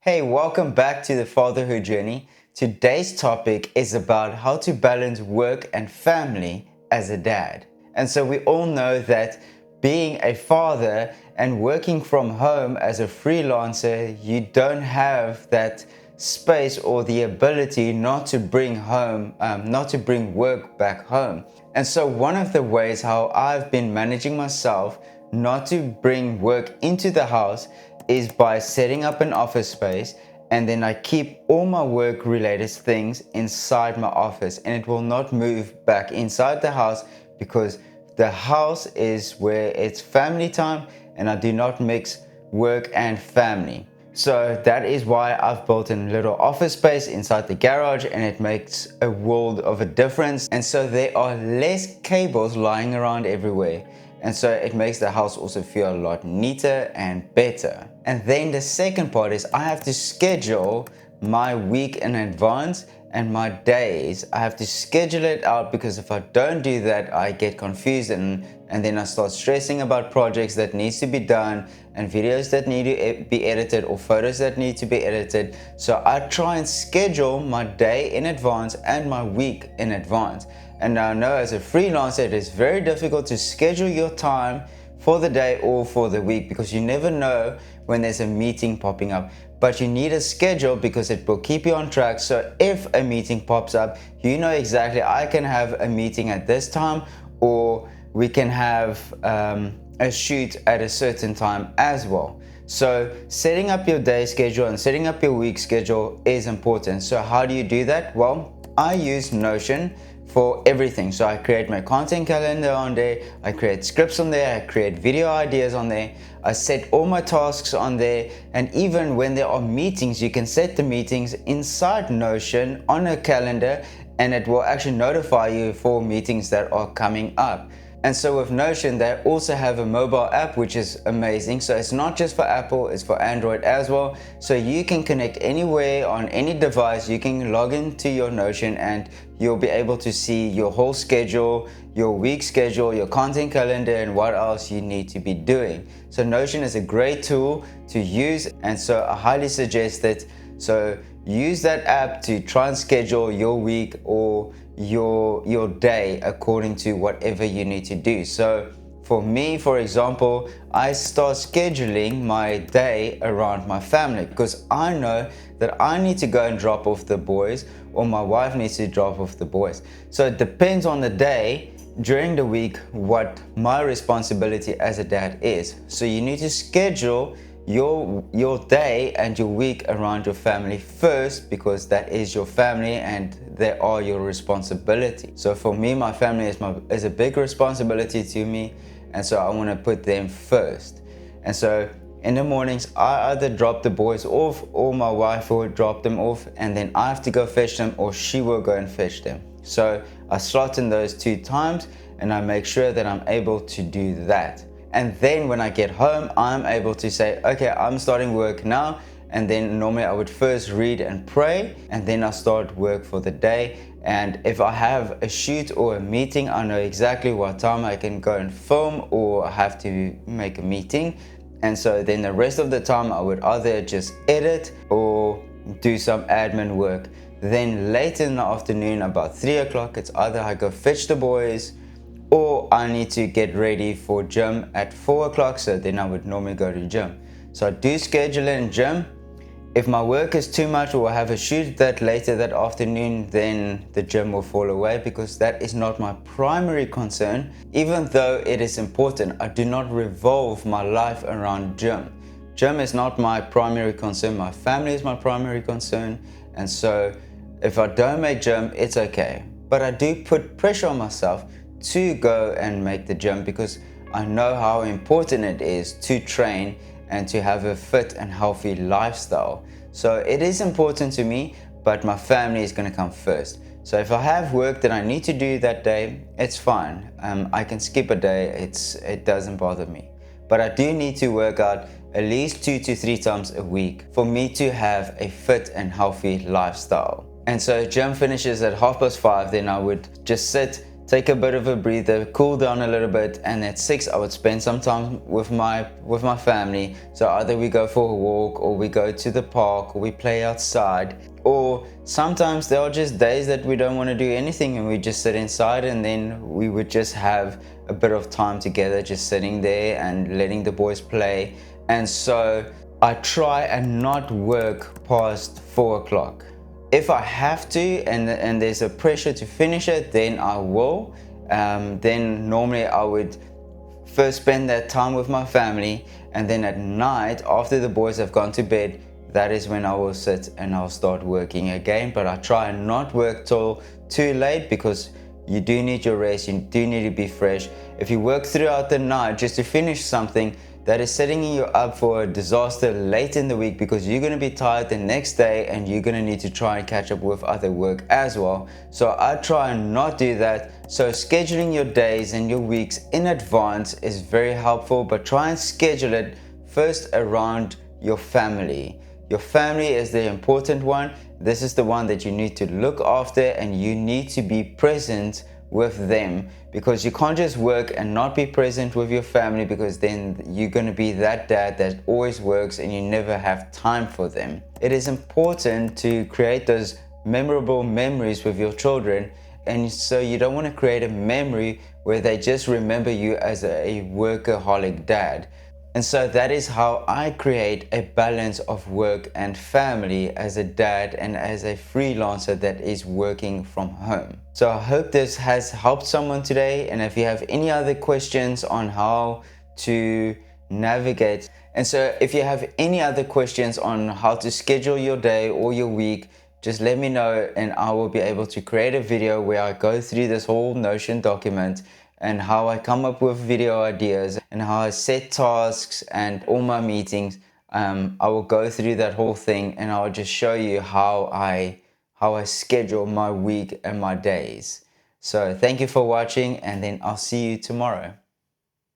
Hey, welcome back to the Fatherhood Journey. Today's topic is about how to balance work and family as a dad. And so we all know that being a father and working from home as a freelancer, you don't have that space or the ability not to bring work back home. And so one of the ways how I've been managing myself not to bring work into the house is by setting up an office space, and then I keep all my work related things inside my office, and it will not move back inside the house because the house is where it's family time and I do not mix work and family. So that is why I've built a little office space inside the garage, and it makes a world of a difference. And so there are less cables lying around everywhere. And so it makes the house also feel a lot neater and better. And then the second part is I have to schedule my week in advance and my days. I have to schedule it out, because if I don't do that, I get confused and then I start stressing about projects that needs to be done and videos that need to be edited or photos that need to be edited. So I try and schedule my day in advance and my week in advance. And I know as a freelancer, it is very difficult to schedule your time for the day or for the week, because you never know when there's a meeting popping up. But you need a schedule because it will keep you on track. So if a meeting pops up, you know exactly I can have a meeting at this time, or we can have a shoot at a certain time as well. So setting up your day schedule and setting up your week schedule is important. So how do you do that? Well, I use Notion for everything. So I create my content calendar on there, I create scripts on there, I create video ideas on there, I set all my tasks on there, and even when there are meetings, you can set the meetings inside Notion on a calendar, and it will actually notify you for meetings that are coming up. And so with Notion, they also have a mobile app, which is amazing. So it's not just for Apple, it's for Android as well. So you can connect anywhere on any device. You can log into your Notion and you'll be able to see your whole schedule, your week schedule, your content calendar, and what else you need to be doing. So Notion is a great tool to use, and so I highly suggest it. So use that app to try and schedule your week or your day according to whatever you need to do. So for me, for example, I start scheduling my day around my family, because I know that I need to go and drop off the boys, or my wife needs to drop off the boys. So it depends on the day during the week what my responsibility as a dad is. So you need to schedule your day and your week around your family first, because that is your family and they are your responsibility. So for me, my family is a big responsibility to me, and so I want to put them first. And so in the mornings, I either drop the boys off or my wife will drop them off, and then I have to go fetch them, or she will go and fetch them. So I slot in those 2 times and I make sure that I'm able to do that. And then when I get home, I'm able to say, okay, I'm starting work now. And then normally I would first read and pray, and then I start work for the day. And if I have a shoot or a meeting, I know exactly what time I can go and film, or I have to make a meeting. And so then the rest of the time I would either just edit or do some admin work. Then late in the afternoon, about 3 o'clock, it's either I go fetch the boys, or I need to get ready for gym at 4 o'clock, so then I would normally go to gym. So I do schedule in gym. If my work is too much, or I have a shoot that later that afternoon, then the gym will fall away, because that is not my primary concern. Even though it is important, I do not revolve my life around gym. Gym is not my primary concern, my family is my primary concern. And so if I don't make gym, it's okay. But I do put pressure on myself to go and make the gym, because I know how important it is to train and to have a fit and healthy lifestyle. So it is important to me, but my family is going to come first. So if I have work that I need to do that day, it's fine. I can skip a day, it doesn't bother me. But I do need to work out at least 2 to 3 times a week for me to have a fit and healthy lifestyle. And so gym finishes at 5:30, then I would just sit, take a bit of a breather, cool down a little bit, and at 6 I would spend some time with my family. So either we go for a walk, or we go to the park, or we play outside, or sometimes there are just days that we don't want to do anything and we just sit inside, and then we would just have a bit of time together, just sitting there and letting the boys play. And so I try and not work past 4 o'clock. If I have to, and there's a pressure to finish it, then I will. Then normally I would first spend that time with my family, and then at night, after the boys have gone to bed, that is when I will sit and I'll start working again. But I try and not work till too late, because you do need your rest, you do need to be fresh. If you work throughout the night just to finish something, that is setting you up for a disaster late in the week, because you're going to be tired the next day and you're going to need to try and catch up with other work as well. So I try and not do that. So scheduling your days and your weeks in advance is very helpful, but try and schedule it first around your family. Your family is the important one. This is the one that you need to look after, and you need to be present with them, because you can't just work and not be present with your family, because then you're going to be that dad that always works and you never have time for them. It is important to create those memorable memories with your children, and so you don't want to create a memory where they just remember you as a workaholic dad. And so that is how I create a balance of work and family as a dad and as a freelancer that is working from home. So I hope this has helped someone today. And if you have any other questions on how to navigate, and so if you have any other questions on how to schedule your day or your week, just let me know, and I will be able to create a video where I go through this whole Notion document and how I come up with video ideas and how I set tasks and all my meetings. I will go through that whole thing, and I'll just show you how I schedule my week and my days. So thank you for watching, and then I'll see you tomorrow.